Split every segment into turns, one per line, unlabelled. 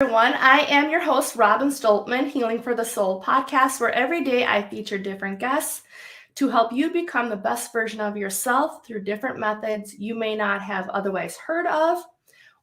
Everyone. I am your host, Robin Stoltman, Healing for the Soul podcast, where every day I feature different guests to help you become the best version of yourself through different methods you may not have otherwise heard of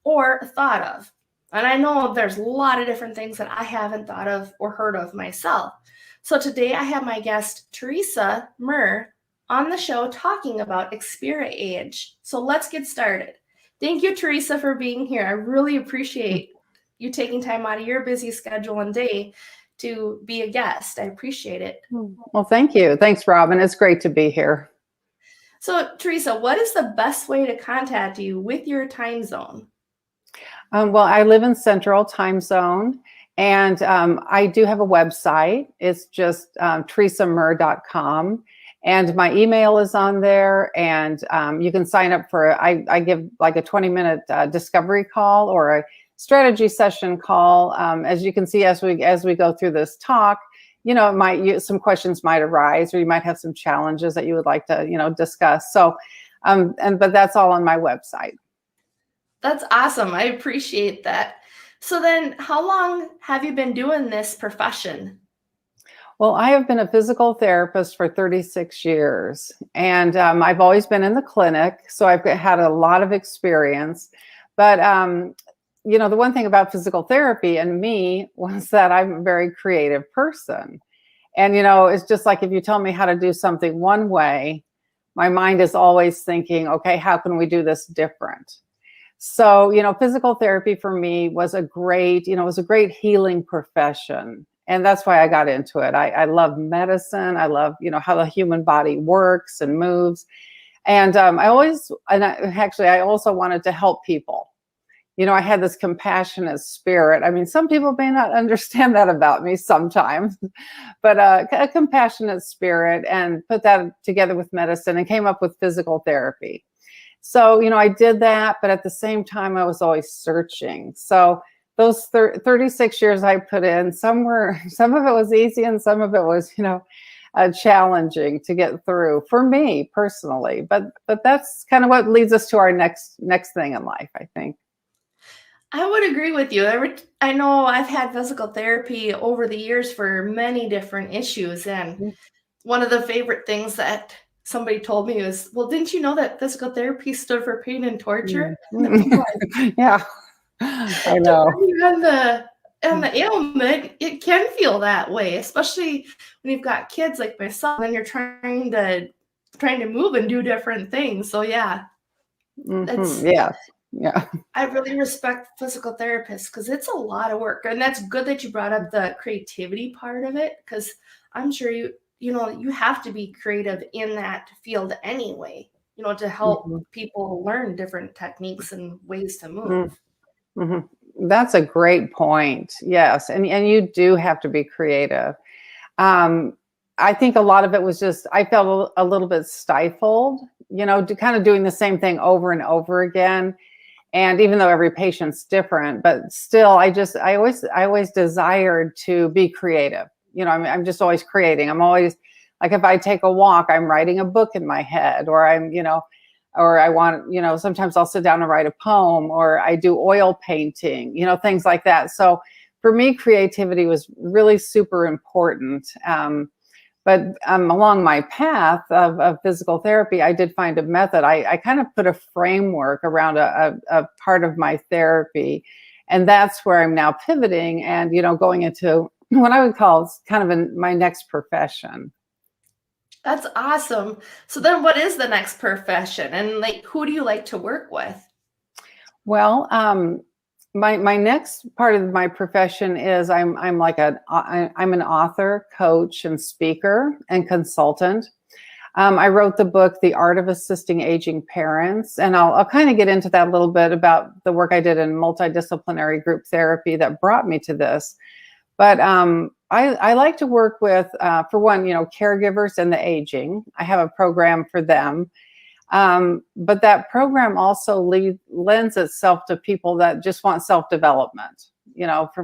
or thought of. And I know there's a lot of different things that I haven't thought of or heard of myself. So today I have my guest, Teresa Moerer, on the show talking about Experi-Age. So let's get started. Thank you, Teresa, for being here. I really appreciate you taking time out of your busy schedule and day to be a guest. I appreciate it.
Well, thank you. Thanks, Robin. It's great to be here.
So, Teresa, what is the best way to contact you with your time zone?
Well, I live in Central Time Zone, and I do have a website. It's just teresamoerer.com. And my email is on there, and you can sign up for, I give like a 20-minute discovery call or a strategy session call. As you can see, as we go through this talk, some questions might arise, or you might have some challenges that you would like to, discuss. So, but that's all on my website.
That's awesome. I appreciate that. So then, how long have you been doing this profession?
Well, I have been a physical therapist for 36 years, and I've always been in the clinic, so I've had a lot of experience. But the one thing about physical therapy and me was that I'm a very creative person. And, it's just like if you tell me how to do something one way, my mind is always thinking, okay, how can we do this different? So, physical therapy for me was a great healing profession. And that's why I got into it. I love medicine. I love, how the human body works and moves. And I also wanted to help people. I had this compassionate spirit. I mean, some people may not understand that about me sometimes, but a compassionate spirit, and put that together with medicine and came up with physical therapy. So, I did that, but at the same time, I was always searching. So those 36 years I put in, some of it was easy and some of it was, challenging to get through for me personally. But that's kind of what leads us to our next thing in life, I think.
I would agree with you. I know I've had physical therapy over the years for many different issues. And one of the favorite things that somebody told me was, well, didn't you know that physical therapy stood for pain and torture?
Yeah, I know.
And the ailment, it can feel that way, especially when you've got kids like myself and you're trying to move and do different things. So yeah.
Yeah.
I really respect physical therapists because it's a lot of work. And that's good that you brought up the creativity part of it, because I'm sure you have to be creative in that field anyway, to help people learn different techniques and ways to move.
Mm-hmm. That's a great point. Yes. And you do have to be creative. I think a lot of it was just, I felt a little bit stifled, kind of doing the same thing over and over again. And even though every patient's different, but still, I always desired to be creative. I'm just always creating. I'm always like, if I take a walk, I'm writing a book in my head, or or I want, sometimes I'll sit down and write a poem, or I do oil painting, things like that. So for me, creativity was really super important. But along my path of physical therapy, I did find a method. I kind of put a framework around a part of my therapy. And that's where I'm now pivoting and, going into what I would call kind of my next profession.
That's awesome. So then what is the next profession? And who do you like to work with?
Well, my next part of my profession is I'm an author, coach, and speaker and consultant. I wrote the book, The Art of Assisting Aging Parents, and I'll kind of get into that a little bit about the work I did in multidisciplinary group therapy that brought me to this. But I like to work with, for one, caregivers and the aging. I have a program for them. But that program also lends itself to people that just want self-development,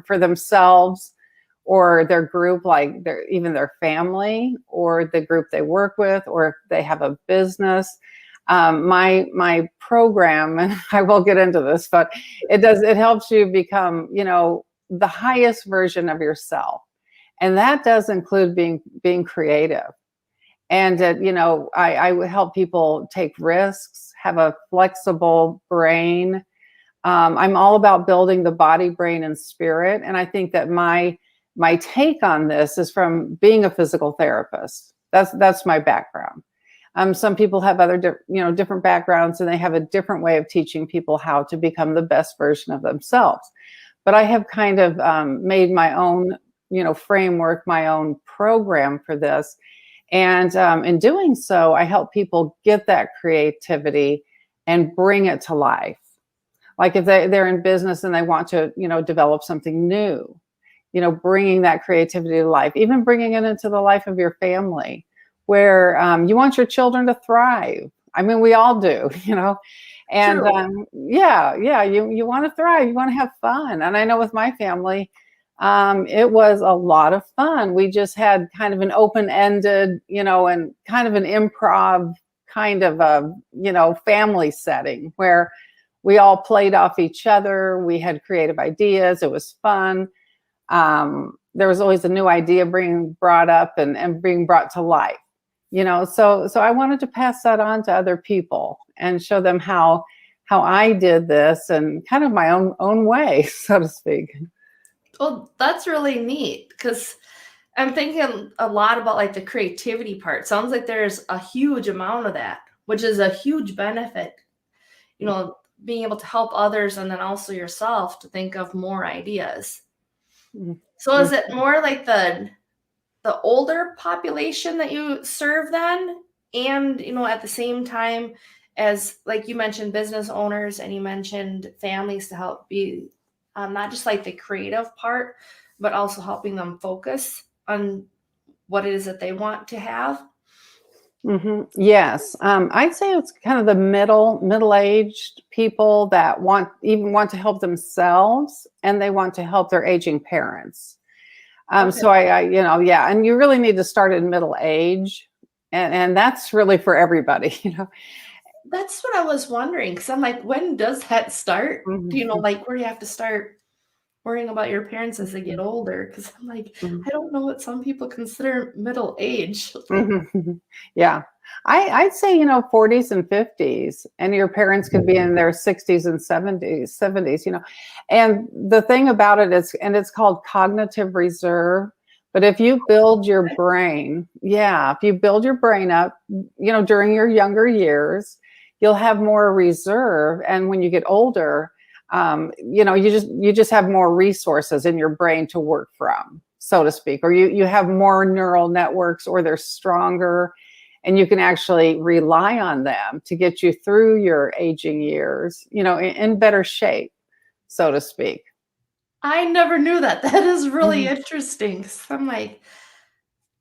for themselves or their group, like even their family or the group they work with, or if they have a business. My program, and I will get into this, but it helps you become, the highest version of yourself. And that does include being creative. And, I would help people take risks, have a flexible brain. I'm all about building the body, brain, and spirit. And I think that my take on this is from being a physical therapist. That's my background. Some people have other, different backgrounds, and they have a different way of teaching people how to become the best version of themselves. But I have kind of made my own, framework, my own program for this. And in doing so, I help people get that creativity and bring it to life. Like if they're in business and they want to, develop something new, bringing that creativity to life, even bringing it into the life of your family, where you want your children to thrive. I mean, we all do, and you want to thrive, you want to have fun. And I know with my family, it was a lot of fun. We just had kind of an open-ended, and kind of an improv kind of a, family setting where we all played off each other. We had creative ideas. It was fun. There was always a new idea being brought up and being brought to life, so I wanted to pass that on to other people and show them how I did this and kind of my own way, so to speak.
Well, that's really neat because I'm thinking a lot about like the creativity part. Sounds like there's a huge amount of that, which is a huge benefit, being able to help others and then also yourself to think of more ideas. Mm-hmm. So is it more like the older population that you serve then? And, at the same time as, like you mentioned, business owners and you mentioned families to help be not just like the creative part, but also helping them focus on what it is that they want to have.
Mm-hmm. Yes. I'd say it's kind of the middle-aged people that want to help themselves, and they want to help their aging parents. Okay. So and you really need to start in middle age, and that's really for everybody,
That's what I was wondering, because I'm like, when does that start?
Mm-hmm.
Like where do you have to start worrying about your parents as they get older? Because I'm like, I don't know what some people consider middle age.
Mm-hmm. Yeah. I'd say, 40s and 50s, and your parents could be in their 60s and 70s, and the thing about it is, and it's called cognitive reserve. But if you build your brain, if you build your brain up, during your younger years, you'll have more reserve. And when you get older, you just have more resources in your brain to work from, so to speak, or you have more neural networks, or they're stronger, and you can actually rely on them to get you through your aging years, in better shape, so to speak.
I never knew that. That is really interesting. So I'm like,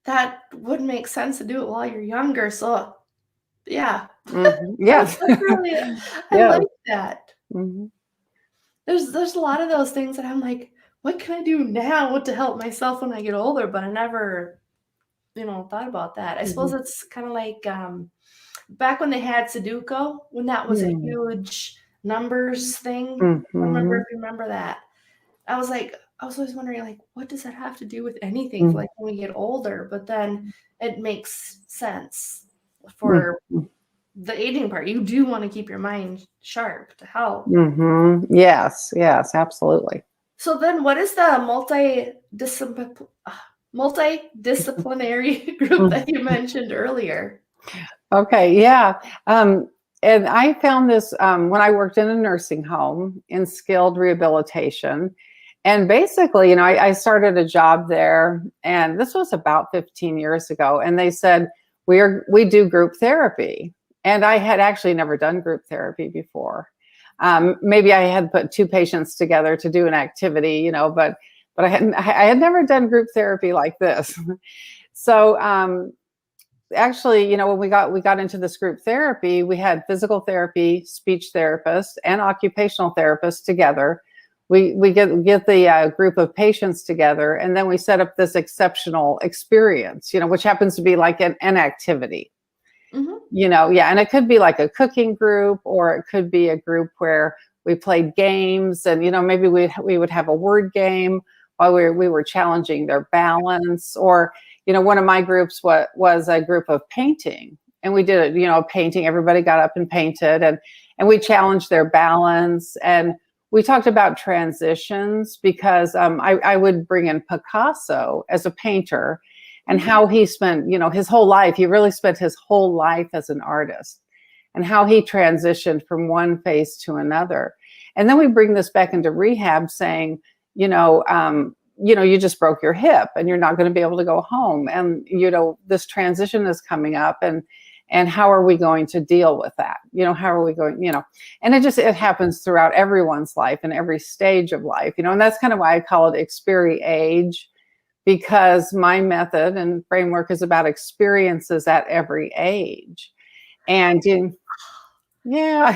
that would make sense to do it while you're younger. So yeah.
Yes.
That's really, I like that. There's a lot of those things that I'm like, what can I do now to help myself when I get older? But I never, thought about that. I suppose it's kind of like back when they had Sudoku, when that was a huge numbers thing. I remember if you remember that. I was always wondering, like, what does that have to do with anything like when we get older? But then it makes sense for the aging part. You do want to keep your mind sharp to help.
Yes, absolutely.
So then what is the multidisciplinary group that you mentioned earlier?
Okay, yeah. And I found this when I worked in a nursing home in skilled rehabilitation. And basically, I started a job there, and this was about 15 years ago. And they said, we do group therapy. And I had actually never done group therapy before. Maybe I had put two patients together to do an activity, but I had never done group therapy like this. So actually, when we got into this group therapy, we had physical therapy, speech therapists, and occupational therapists together. We get the group of patients together, and then we set up this exceptional experience, which happens to be like an activity. And it could be like a cooking group, or it could be a group where we played games, and maybe we would have a word game while we were challenging their balance. Or one of my groups was a group of painting, and we did a painting. Everybody got up and painted, and we challenged their balance, and we talked about transitions, because I would bring in Picasso as a painter, and how he spent his whole life. He really spent his whole life as an artist, and how he transitioned from one phase to another. And then we bring this back into rehab, saying, you just broke your hip and you're not going to be able to go home. And, this transition is coming up, and how are we going to deal with that? How are we going, and it happens throughout everyone's life and every stage of life, and that's kind of why I call it Experi-Age, because my method and framework is about experiences at every age. And yeah.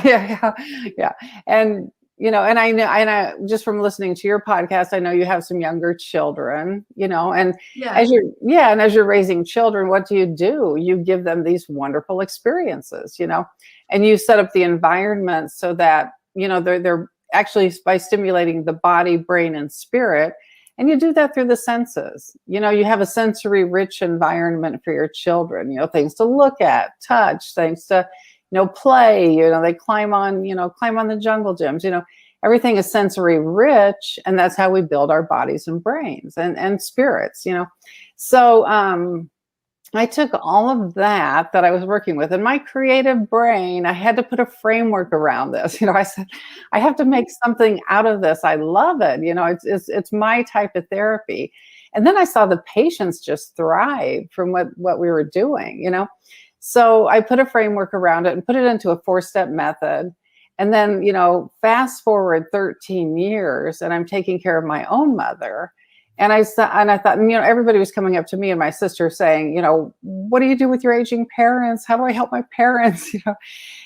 And, and I know, and I just from listening to your podcast, I know you have some younger children, and as you're raising children, what do? You give them these wonderful experiences, and you set up the environment so that, they're actually, by stimulating the body, brain, and spirit. And you do that through the senses. You have a sensory rich environment for your children, things to look at, touch, things to, play, they climb on the jungle gyms, everything is sensory rich. And that's how we build our bodies and brains and spirits, So I took all of that I was working with in my creative brain. I had to put a framework around this. I said, I have to make something out of this. I love it. It's my type of therapy. And then I saw the patients just thrive from what we were doing, So I put a framework around it and put it into a 4-step method. And then, fast forward 13 years, and I'm taking care of my own mother. And I thought, everybody was coming up to me and my sister saying, what do you do with your aging parents? How do I help my parents?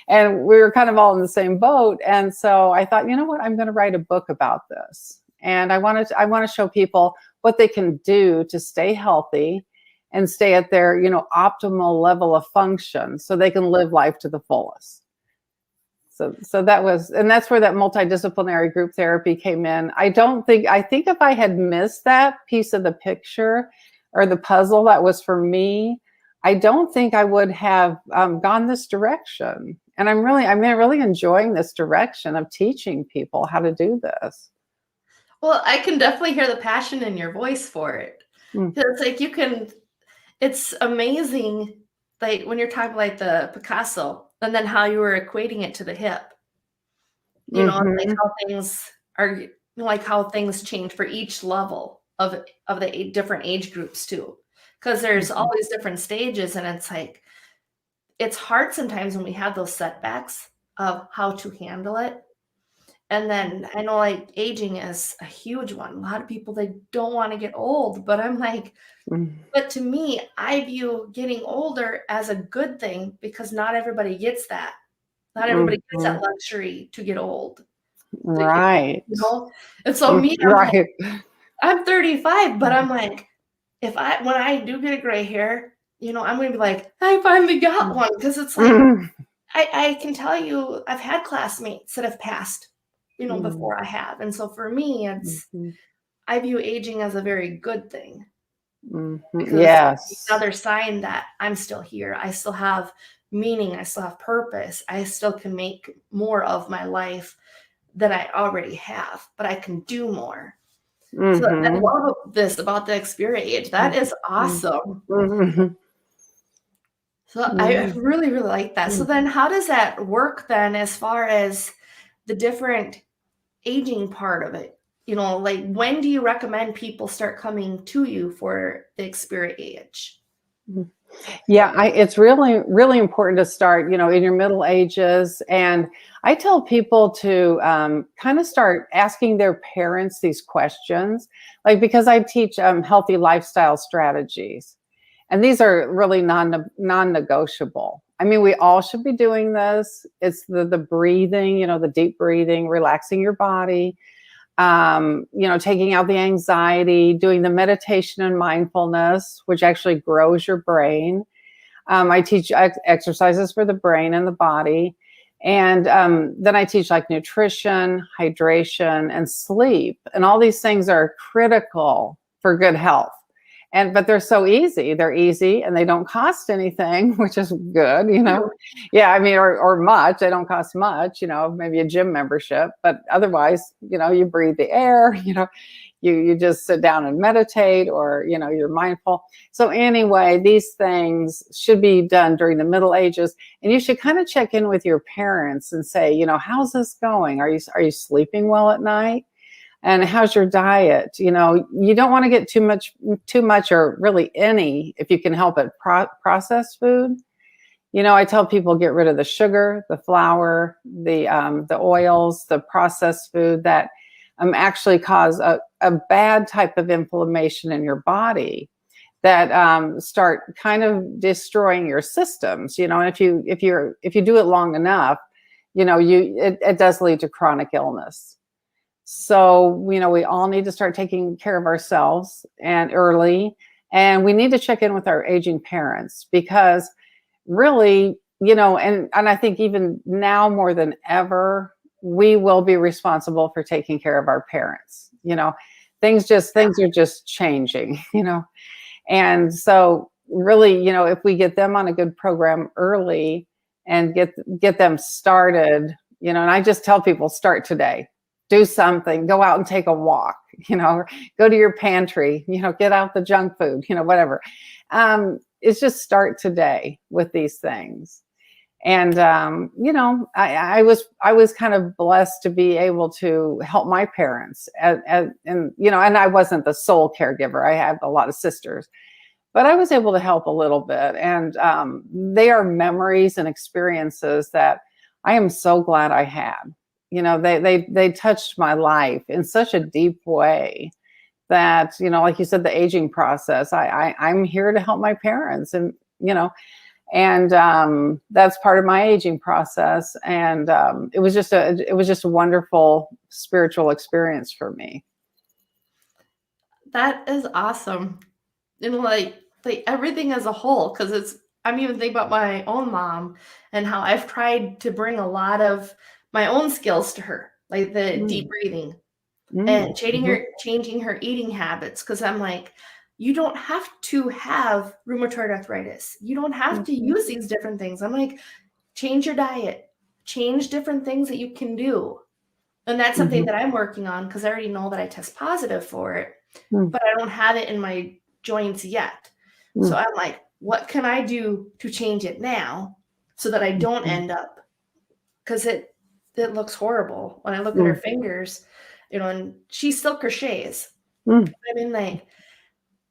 And we were kind of all in the same boat. And so I thought, what, I'm going to write a book about this. And I want to show people what they can do to stay healthy and stay at their, optimal level of function, so they can live life to the fullest. So that was, and that's where that multidisciplinary group therapy came in. I think if I had missed that piece of the picture or the puzzle that was for me, I don't think I would have gone this direction. And I'm really enjoying this direction of teaching people how to do this.
Well, I can definitely hear the passion in your voice for it. It's like it's amazing, like when you're talking like the Picasso, and then how you were equating it to the hip, like how things are, like how things change for each level of the different age groups too, because there's all these different stages, and it's like, it's hard sometimes when we have those setbacks of how to handle it. And then I know like aging is a huge one. A lot of people, they don't want to get old, but I'm like, but to me, I view getting older as a good thing, because not everybody gets that. Not everybody gets that luxury to get old.
Right.
And so me, I'm 35, but I'm like, when I do get a gray hair, I'm going to be like, I finally got one. Because it's like, I can tell you, I've had classmates that have passed, before I have. And so for me, I view aging as a very good thing. Yes. It's another sign that I'm still here. I still have meaning. I still have purpose. I still can make more of my life than I already have, but I can do more. So I love this about the Experi-Age. That is awesome. So I really, really like that. So then how does that work then, as far as the different aging part of it? Like, when do you recommend people start coming to you for the Experi-Age?
Yeah, it's really, really important to start, in your middle ages. And I tell people to kind of start asking their parents these questions, like, because I teach healthy lifestyle strategies. And these are really non-negotiable. I mean, we all should be doing this. It's the breathing, the deep breathing, relaxing your body, taking out the anxiety, doing the meditation and mindfulness, which actually grows your brain. I teach exercises for the brain and the body. And then I teach like nutrition, hydration, and sleep. And all these things are critical for good health. But they're so easy. They're easy and they don't cost anything, which is good, Yeah, I mean, or much. They don't cost much, maybe a gym membership. But otherwise, you breathe the air, you just sit down and meditate, or you're mindful. So anyway, these things should be done during the Middle Ages, and you should kind of check in with your parents and say, how's this going? Are you sleeping well at night? And how's your diet? You don't want to get too much or really any, if you can help it, processed food. I tell people get rid of the sugar, the flour, the oils, the processed food that actually cause a bad type of inflammation in your body that start kind of destroying your systems. And if you do it long enough, it does lead to chronic illness. So, we all need to start taking care of ourselves and early, and we need to check in with our aging parents, because really, and I think even now more than ever, we will be responsible for taking care of our parents. Things are just changing, and so really, if we get them on a good program early and get them started, and I just tell people, start today. Do something, go out and take a walk, go to your pantry, get out the junk food, whatever. It's just start today with these things. And, I was kind of blessed to be able to help my parents, and I wasn't the sole caregiver. I have a lot of sisters, but I was able to help a little bit. And they are memories and experiences that I am so glad I had. They touched my life in such a deep way that, like you said, the aging process, I'm here to help my parents, and, that's part of my aging process. And it was just a wonderful spiritual experience for me.
That is awesome. Like everything as a whole, because I'm even thinking about my own mom and how I've tried to bring a lot of my own skills to her, like the deep breathing and changing her eating habits. Because I'm like, you don't have to have rheumatoid arthritis. You don't have to use these different things. I'm like, change your diet, change different things that you can do. And that's something that I'm working on, because I already know that I test positive for it, but I don't have it in my joints yet. So I'm like, what can I do to change it now so that I don't end up, because it looks horrible when I look at her fingers, and she still crochets. I mean, like,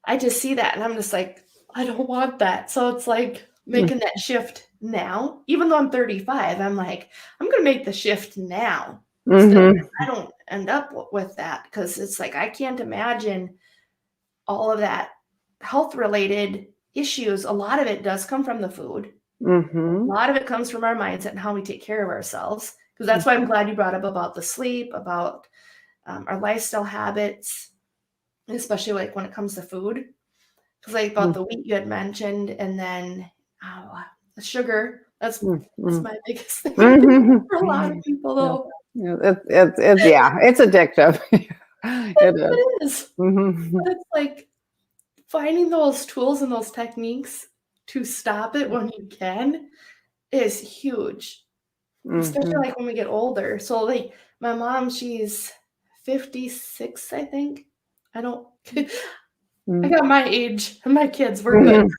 I just see that and I'm just like, I don't want that. So it's like making that shift now, even though I'm 35, I'm like, I'm going to make the shift now. So I don't end up with that, because it's like, I can't imagine all of that health related issues. A lot of it does come from the food. A lot of it comes from our mindset and how we take care of ourselves. Because that's why I'm glad you brought up about the sleep, about our lifestyle habits, especially like when it comes to food. Because like about the wheat you had mentioned, and then the sugar. That's my biggest thing for a lot of people, though.
It's addictive.
It is. But it's like finding those tools and those techniques to stop it when you can is huge. Especially like when we get older. So like my mom, she's 56, I think. I don't I got my age and my kids, we're good.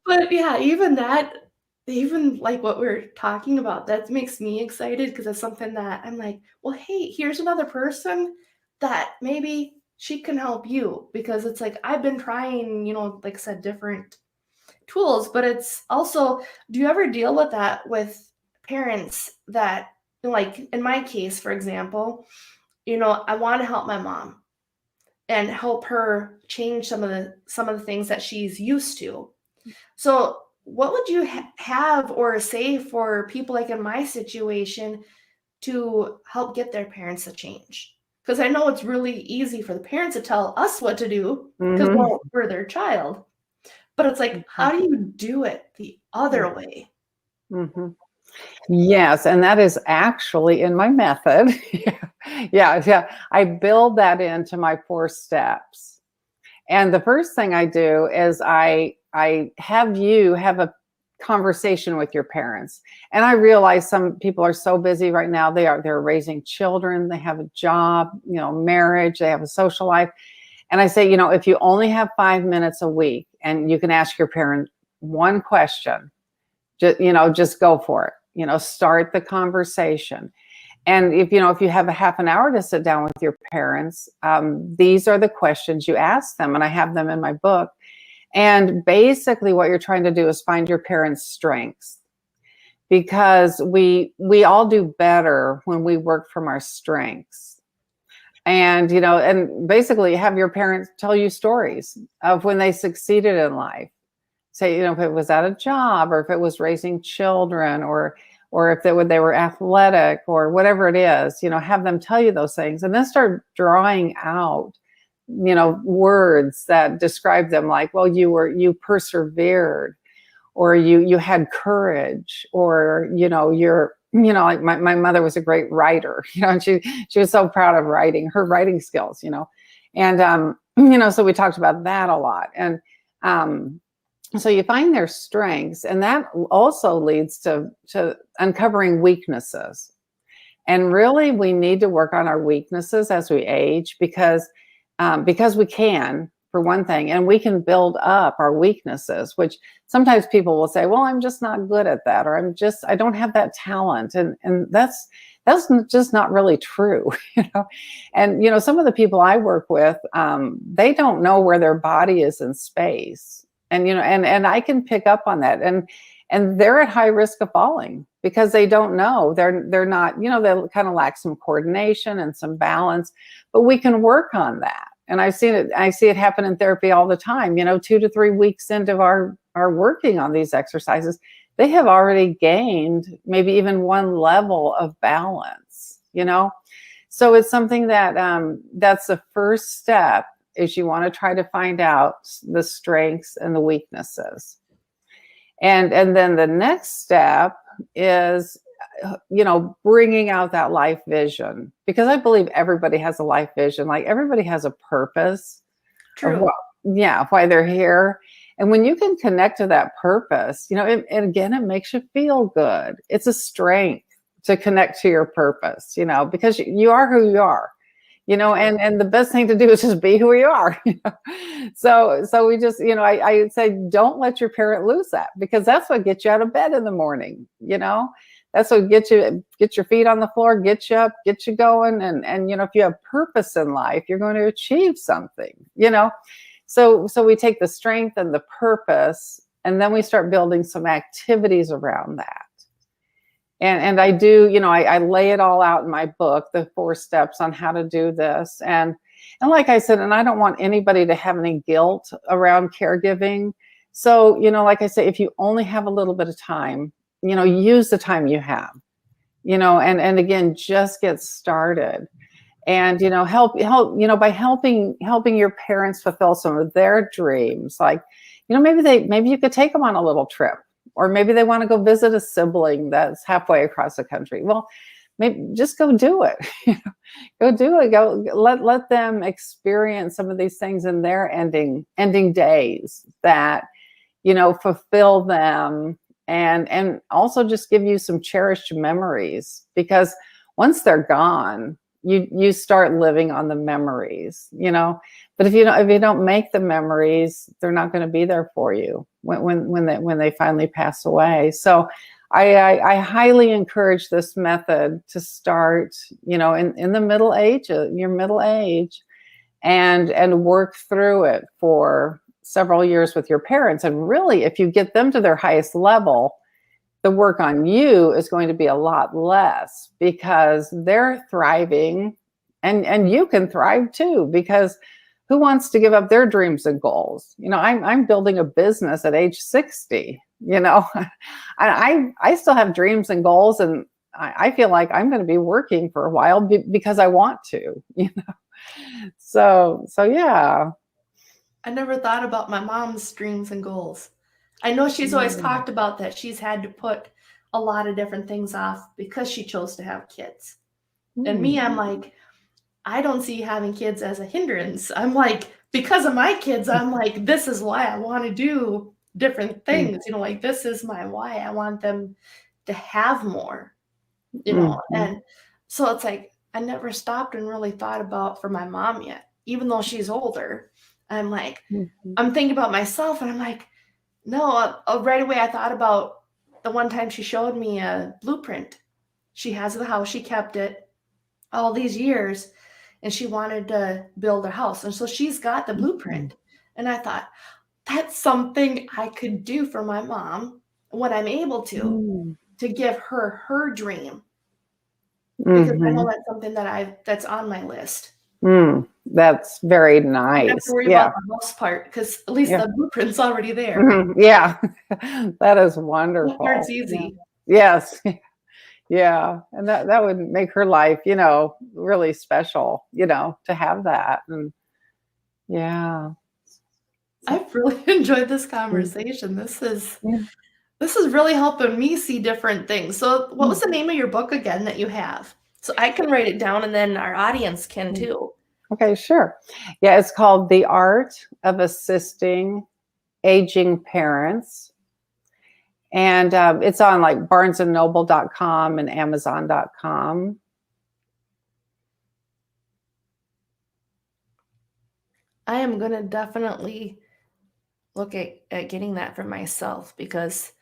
But yeah, even like what we're talking about, that makes me excited, because it's something that I'm like, well, hey, here's another person that maybe she can help you, because it's like I've been trying, like I said, different tools, but it's also, do you ever deal with that with parents that, like in my case, for example, I want to help my mom and help her change some of the things that she's used to. So what would you have or say for people like in my situation to help get their parents to change? Because I know it's really easy for the parents to tell us what to do, because we're their child. But it's like, how do you do it the other way?
Hmm. Yes, and that is actually in my method. Yeah. I build that into my 4 steps. And the first thing I do is I have you have a conversation with your parents. And I realize some people are so busy right now. They're raising children, they have a job, marriage, they have a social life. And I say, if you only have 5 minutes a week and you can ask your parent one question, just go for it. Start the conversation. And if you have a half an hour to sit down with your parents, these are the questions you ask them, and I have them in my book. And basically, what you're trying to do is find your parents' strengths, because we all do better when we work from our strengths. And basically have your parents tell you stories of when they succeeded in life. Say, if it was at a job, or if it was raising children, or if they were athletic, or whatever it is, have them tell you those things, and then start drawing out, words that describe them, like, well, you persevered, or you had courage, or like my mother was a great writer, and she was so proud of her writing skills, and so we talked about that a lot. And so you find their strengths, and that also leads to uncovering weaknesses. And really, we need to work on our weaknesses as we age, because we can, for one thing, and we can build up our weaknesses, which sometimes people will say, well, I'm just not good at that, or I don't have that talent. And that's just not really true, And, some of the people I work with, they don't know where their body is in space. And, and I can pick up on that. And they're at high risk of falling because they don't know. They're not, they kind of lack some coordination and some balance, but we can work on that. And I see it happen in therapy all the time. 2 to 3 weeks into our working on these exercises, they have already gained maybe even one level of balance, So it's something that that's the first step, is you want to try to find out the strengths and the weaknesses. And then the next step is, bringing out that life vision, because I believe everybody has a life vision. Like, everybody has a purpose.
True.
Why they're here. And when you can connect to that purpose, and again, it makes you feel good. It's a strength to connect to your purpose, because you are who you are. And the best thing to do is just be who you are. So we just, I say, don't let your parent lose that, because that's what gets you out of bed in the morning. That's what get your feet on the floor, get you up, get you going. And if you have purpose in life, you're going to achieve something, So we take the strength and the purpose, and then we start building some activities around that. And I do, I lay it all out in my book, the 4 steps on how to do this. And like I said, and I don't want anybody to have any guilt around caregiving. So, like I say, if you only have a little bit of time, use the time you have, and again, just get started. And, help, by helping your parents fulfill some of their dreams. Like, maybe you could take them on a little trip. Or maybe they want to go visit a sibling that's halfway across the country. Well, maybe just go do it. Go do it. Go let them experience some of these things in their ending days that, fulfill them, and also just give you some cherished memories. Because once they're gone, you start living on the memories. But if you don't make the memories, they're not going to be there for you when they finally pass away. So I highly encourage this method to start, in the middle age, your middle age, and work through it for several years with your parents. And really, if you get them to their highest level, the work on you is going to be a lot less, because they're thriving, and you can thrive too, because who wants to give up their dreams and goals? I'm building a business at age 60, I still have dreams and goals, and I feel like I'm going to be working for a while because I want to, so yeah.
I never thought about my mom's dreams and goals. I know she's always talked about that she's had to put a lot of different things off because she chose to have kids. And me, I'm like, I don't see having kids as a hindrance. I'm like, because of my kids, I'm like, this is why I want to do different things. Like this is my why. I want them to have more, and so it's like, I never stopped and really thought about for my mom yet, even though she's older. I'm like, I'm thinking about myself and I'm like, no, right away I thought about the one time she showed me a blueprint. She has the house, she kept it all these years, and she wanted to build a house. And so she's got the blueprint. And I thought, that's something I could do for my mom when I'm able to give her her dream. Because I know that's something that's on my list.
That's very nice.
I don't have to worry about the house part because at least the blueprint's already there.
Yeah, that is wonderful.
That part's easy.
Yes. Yeah. And that would make her life, really special, to have that. And yeah.
I've really enjoyed this conversation. This is really helping me see different things. So what was the name of your book again that you have? So I can write it down and then our audience can too.
Okay, sure. Yeah, it's called The Art of Assisting Aging Parents. And it's on like barnesandnoble.com and amazon.com.
I am going to definitely look at getting that for myself because,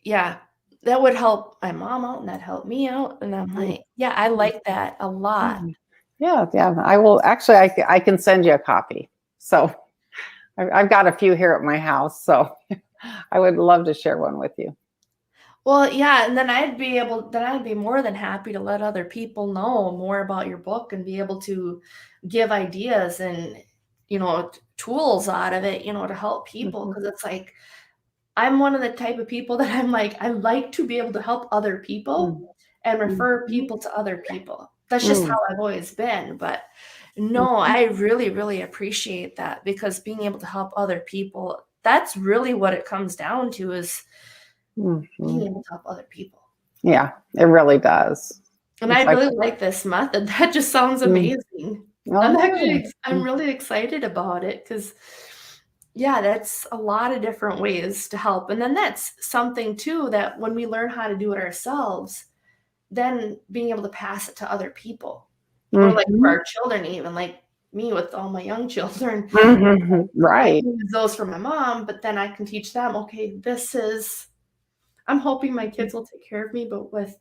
that would help my mom out and that helped me out. And I'm like, I like that a lot.
Yeah. I will actually, I can send you a copy. So I've got a few here at my house. So I would love to share one with you.
Well, and then I'd be more than happy to let other people know more about your book and be able to give ideas and, tools out of it, to help people. Because it's like, I'm one of the type of people that I'm like, I like to be able to help other people and refer people to other people. That's just how I've always been. But no, I really, really appreciate that because being able to help other people, that's really what it comes down to is being able to help other people.
Yeah, it really does.
And I really like this method. That just sounds amazing. I'm really excited about it because that's a lot of different ways to help. And then that's something too, that when we learn how to do it ourselves, then being able to pass it to other people or like for our children, even like me with all my young children,
right.
I can use those for my mom, but then I can teach them, okay, I'm hoping my kids will take care of me, but with,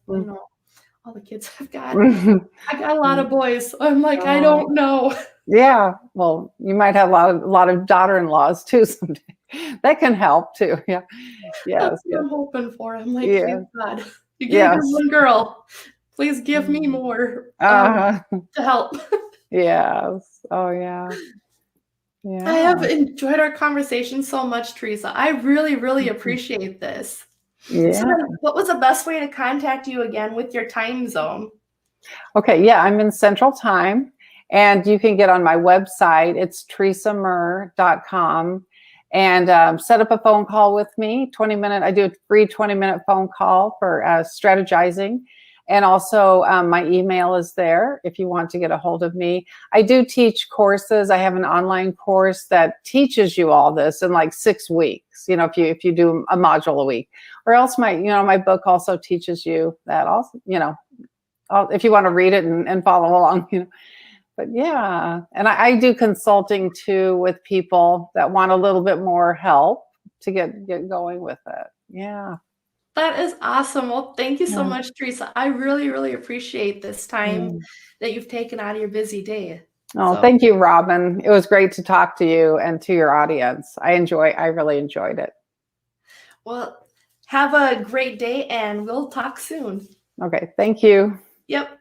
all the kids I've got, I got a lot of boys. So I'm like, I don't know.
Yeah. Well, you might have a lot of daughter-in-laws too someday. That can help too. Yeah. Yes.
That's what I'm hoping for. I'm like, please God, you gave me one girl. Please give me more to help.
Yes. Oh yeah. Yeah.
I have enjoyed our conversation so much, Teresa. I really, really appreciate this.
Yeah.
So then what was the best way to contact you again with your time zone?
Okay. Yeah. I'm in Central Time and you can get on my website. It's teresamoerer.com and set up a phone call with me, 20-minute. I do a free 20-minute phone call for strategizing. And also my email is there if you want to get a hold of me. I do teach courses. I have an online course that teaches you all this in like 6 weeks, if you do a module a week. Or else my book also teaches you that also, if you want to read it and follow along, But yeah, and I do consulting too with people that want a little bit more help to get going with it. Yeah.
That is awesome. Well, thank you so much, Teresa. I really, really appreciate this time that you've taken out of your busy day.
Oh, thank you, Robin. It was great to talk to you and to your audience. I really enjoyed it.
Well, have a great day and we'll talk soon.
Okay. Thank you.
Yep.